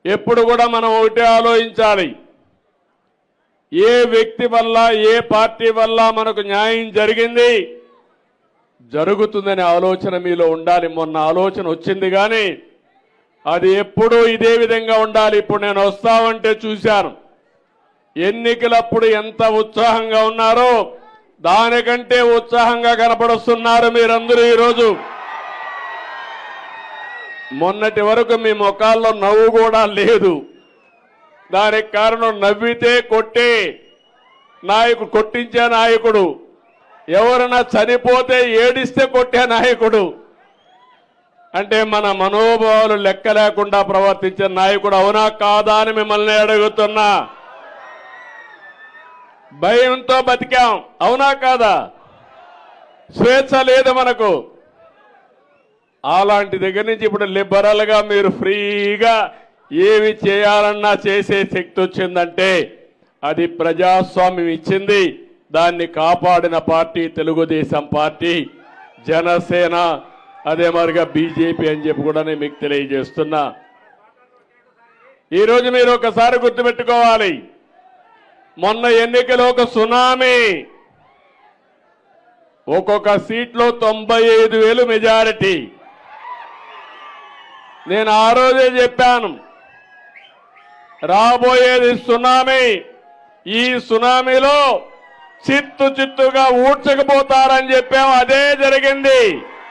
ఎప్పుడు కూడా మనం ఒకటే ఆలోచించాలి, ఏ వ్యక్తి వల్ల ఏ పార్టీ వల్ల మనకు న్యాయం జరిగింది జరుగుతుందనే ఆలోచన మీలో ఉండాలి. మొన్న ఆలోచన వచ్చింది కానీ అది ఎప్పుడూ ఇదే విధంగా ఉండాలి. ఇప్పుడు నేను వస్తామంటే చూశాను, ఎన్నికలప్పుడు ఎంత ఉత్సాహంగా ఉన్నారో దానికంటే ఉత్సాహంగా కనపడుస్తున్నారు మీరందరూ ఈరోజు. మొన్నటి వరకు మీ ముఖాల్లో నవ్వు కూడా లేదు. దానికి కారణం నవ్వితే కొట్టే నాయకుడు, కొట్టించే నాయకుడు, ఎవరైనా చనిపోతే ఏడిస్తే కొట్టే నాయకుడు, అంటే మన మనోభావాలు లెక్క లేకుండా ప్రవర్తించే నాయకుడు అవునా కాదా అని మిమ్మల్ని అడుగుతున్నా. భయంతో బతికాం, అవునా కాదా? స్వేచ్ఛ లేదు మనకు. అలాంటి దగ్గర నుంచి ఇప్పుడు లిబరల్ గా మీరు ఫ్రీగా ఏమి చేయాలన్నా చేసే శక్తి వచ్చిందంటే అది ప్రజాస్వామ్యం ఇచ్చింది. దాన్ని కాపాడిన పార్టీ తెలుగుదేశం పార్టీ, జనసేన, అదే మరిగా బీజేపీ అని చెప్పి కూడా నేను మీకు తెలియజేస్తున్నా. ఈరోజు మీరు ఒకసారి గుర్తుపెట్టుకోవాలి, మొన్న ఎన్నికలో ఒక సునామీ, ఒక్కొక్క సీట్లో 95,000 మెజారిటీ. నేను ఆ రోజే చెప్పాను, రాబోయేది సునామీ, ఈ సునామీలో చిత్తుగా ఊడ్చకపోతారని చెప్పాము. అదే జరిగింది.